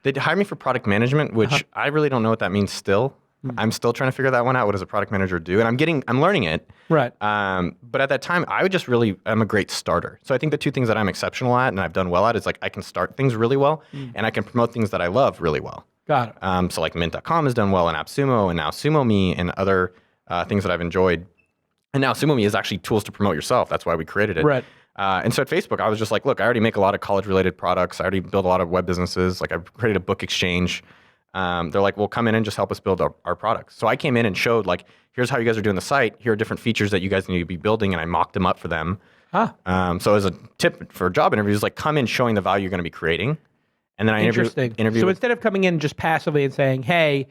They hired me for product management, which I really don't know what that means still. I'm still trying to figure that one out. What does a product manager do? And I'm learning it. Right. But at that time, I'm a great starter. So I think the two things that I'm exceptional at and I've done well at is like I can start things really well and I can promote things that I love really well. Got it. So like Mint.com has done well in AppSumo and now SumoMe and other things that I've enjoyed. And now SumoMe is actually tools to promote yourself. That's why we created it. Right. And so at Facebook, I was just like, look, I already make a lot of college-related products. I already build a lot of web businesses. Like I've created a book exchange. They're like, well, come in and just help us build our products. So I came in and showed like, here's how you guys are doing the site. Here are different features that you guys need to be building. And I mocked them up for them. So as a tip for job interviews, like come in showing the value you're going to be creating. And then I interview. So instead of coming in just passively and saying, hey,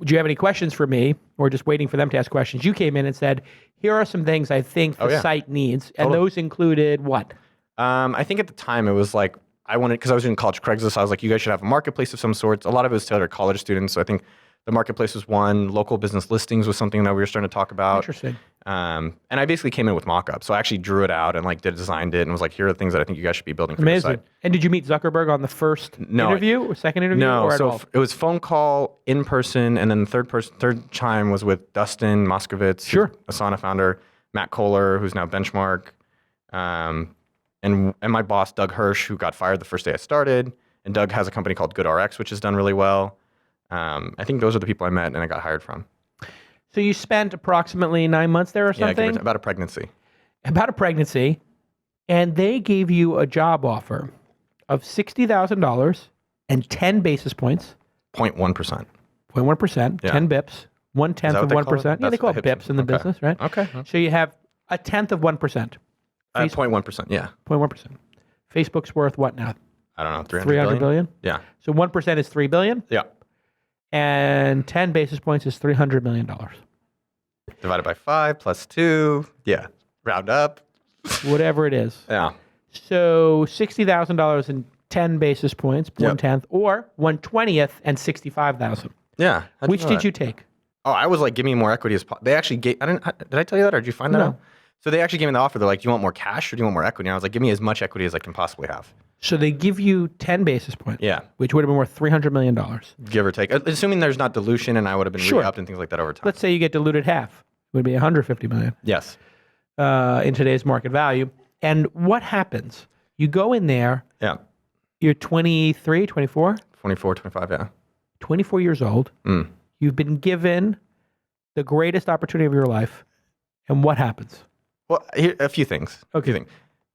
do you have any questions for me? Or just waiting for them to ask questions. You came in and said, here are some things I think the site needs. And those included what? I think at the time it was like, because I was doing college Craigslist, I was like, you guys should have a marketplace of some sorts. A lot of it was tailored to college students. So I think the marketplace was one. Local business listings was something that we were starting to talk about. Interesting. And I basically came in with mock-up. So I actually drew it out and like designed it and was like, here are the things that I think you guys should be building for your site. And did you meet Zuckerberg on the first interview or second interview? No, or it was phone call, in person, and then the third time was with Dustin Moskovitz, Asana founder, Matt Kohler, who's now Benchmark, and my boss, Doug Hirsch, who got fired the first day I started. And Doug has a company called GoodRx, which has done really well. I think those are the people I met and I got hired from. So you spent approximately 9 months there or something? Yeah, about a pregnancy. About a pregnancy. And they gave you a job offer of $60,000 and 10 basis points. 0.1%. 0.1%, 10 bips, 1/10 of 1%. Yeah, they call it bips in the business, right? Okay. So you have a tenth of 1%. 0.1%, yeah. 0.1%. Facebook's worth what now? I don't know, 300 billion? Yeah. So 1% is $3 billion? Yeah. And 10 basis points is $300 million. Divided by 5 plus 2. Yeah. Round up. Whatever it is. Yeah. So $60,000 and 10 basis points, 1/10, or 1/20th and $65,000. Yeah. Which did you take? Oh, I was like, give me more equity as possible. They actually gave, did I tell you that or did you find that out? So they actually gave me the offer. They're like, do you want more cash or do you want more equity? And I was like, give me as much equity as I can possibly have. So they give you 10 basis points. Yeah. Which would have been worth $300 million. Give or take. Assuming there's not dilution and I would have been re-upped and things like that over time. Let's say you get diluted half. It would be $150 million. Yes. In today's market value. And what happens? You go in there. Yeah. You're 23, 24? 24, 25, yeah. 24 years old. You've been given the greatest opportunity of your life. And what happens? Well, a few things. Okay.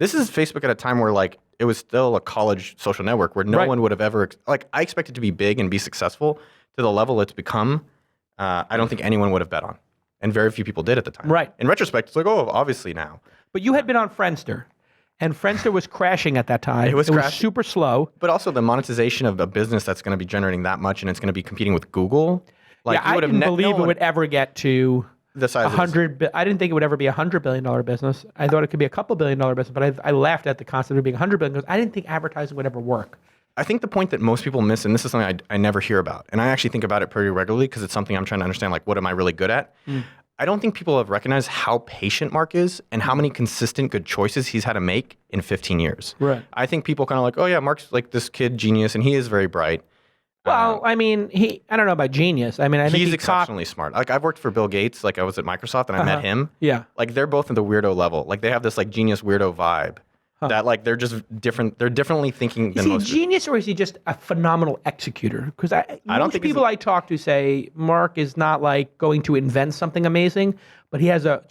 This is Facebook at a time where like it was still a college social network where no one would have ever, like I expect it to be big and be successful to the level it's become. I don't think anyone would have bet on. And very few people did at the time. Right. In retrospect, it's like, oh, obviously now. But you had been on Friendster. And Friendster was crashing at that time. It was super slow. But also the monetization of a business that's going to be generating that much and it's going to be competing with Google. Like I didn't believe it would ever get to the size I didn't think it would ever be $100 billion business. I thought it could be a couple $1 billion business, but I laughed at the concept of being $100 billion because I didn't think advertising would ever work. I think the point that most people miss, and this is something I never hear about, and I actually think about it pretty regularly because it's something I'm trying to understand, like what am I really good at? I don't think people have recognized how patient Mark is and how many consistent good choices he's had to make in 15 years. Right. I think people kind of like, oh yeah, Mark's like this kid genius and he is very bright. Well, I mean, I don't know about genius. I mean, I think he's exceptionally smart. Like I've worked for Bill Gates, like I was at Microsoft and I met him. Yeah. Like they're both at the weirdo level. Like they have this like genius weirdo vibe that like they're just different. They're differently thinking than most. Is he genius or is he just a phenomenal executor? Because I don't think people I talk to say Mark is not like going to invent something amazing, but he has a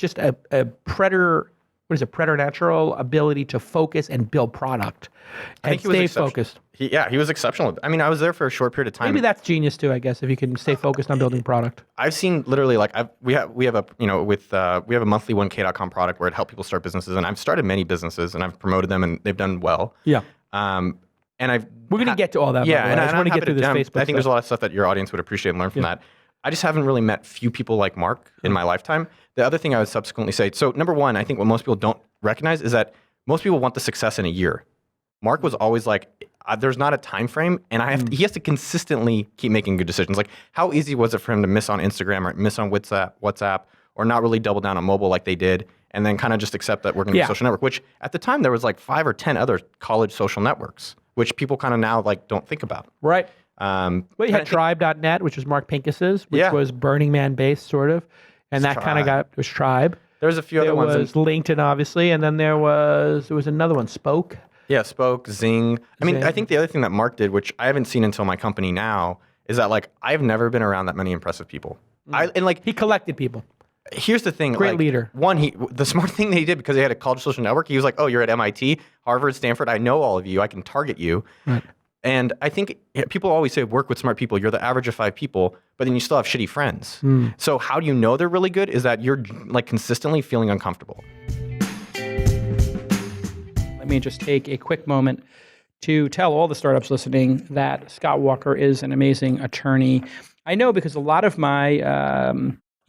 preternatural ability to focus and build product and stay focused. He was exceptional. I mean, I was there for a short period of time. Maybe that's genius too, I guess, if you can stay focused on building product. I've seen literally like we have a monthly 1K.com product where it helps people start businesses, and I've started many businesses and I've promoted them and they've done well. Yeah. And we're going to get to all that. Yeah, and I just want to get through this Facebook. I think there's a lot of stuff that your audience would appreciate and learn from that. I just haven't really met few people like Mark in my lifetime. The other thing I would subsequently say, so number one, I think what most people don't recognize is that most people want the success in a year. Mark was always like, there's not a time frame, and he has to consistently keep making good decisions. Like, how easy was it for him to miss on Instagram or miss on WhatsApp, or not really double down on mobile like they did, and then kind of just accept that we're going to be a social network? Which at the time there was like 5 or 10 other college social networks. which people kind of now like don't think about. Right. Well, you had Tribe.net, which was Mark Pincus's, which was Burning Man based, sort of. And that kind of was Tribe. There's a few other ones. There was LinkedIn, obviously, and then there was another one, Spoke. Yeah, Spoke, Zing. I mean, I think the other thing that Mark did, which I haven't seen until my company now, is that like I've never been around that many impressive people. He collected people. Here's the thing. Great leader. One, the smart thing that he did, because he had a college social network, he was like, oh, you're at MIT, Harvard, Stanford. I know all of you. I can target you. Right. And I think people always say, work with smart people. You're the average of 5 people, but then you still have shitty friends. So how do you know they're really good? Is that you're like consistently feeling uncomfortable. Let me just take a quick moment to tell all the startups listening that Scott Walker is an amazing attorney. I know because a lot of my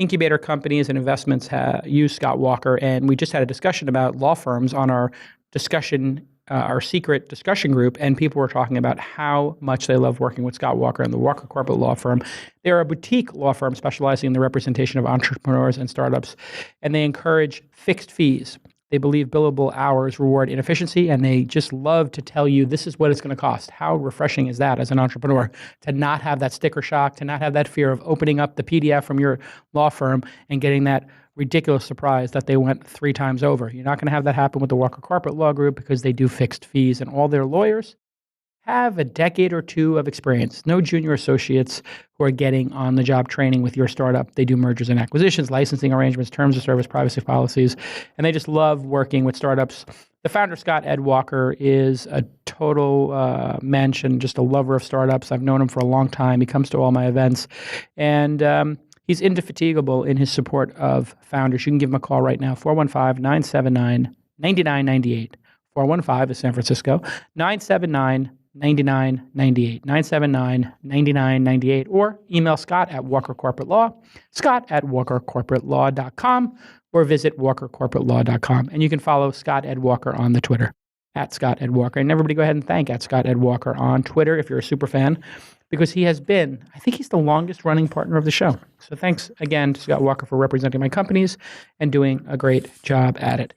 incubator companies and investments use Scott Walker, and we just had a discussion about law firms on our discussion, our secret discussion group, and people were talking about how much they love working with Scott Walker and the Walker Corporate Law Firm. They're a boutique law firm specializing in the representation of entrepreneurs and startups, and they encourage fixed fees. They believe billable hours reward inefficiency, and they just love to tell you this is what it's going to cost. How refreshing is that as an entrepreneur to not have that sticker shock, to not have that fear of opening up the PDF from your law firm and getting that ridiculous surprise that they went 3 times over. You're not going to have that happen with the Walker Corporate Law Group because they do fixed fees, and all their lawyers have a decade or 2 of experience. No junior associates who are getting on-the-job training with your startup. They do mergers and acquisitions, licensing arrangements, terms of service, privacy policies, and they just love working with startups. The founder, Scott Ed Walker, is a total mensch and just a lover of startups. I've known him for a long time. He comes to all my events, and he's indefatigable in his support of founders. You can give him a call right now, 415-979-9998. 415 is San Francisco, 979-9998, 979-9998, or email Scott at Walker Corporate Law, Scott at WalkerCorporateLaw.com, or visit WalkerCorporateLaw.com. And you can follow Scott Ed Walker on the Twitter, at Scott Ed Walker. And everybody go ahead and thank at Scott Ed Walker on Twitter if you're a super fan, because he has been, I think he's the longest running partner of the show. So thanks again to Scott Walker for representing my companies and doing a great job at it.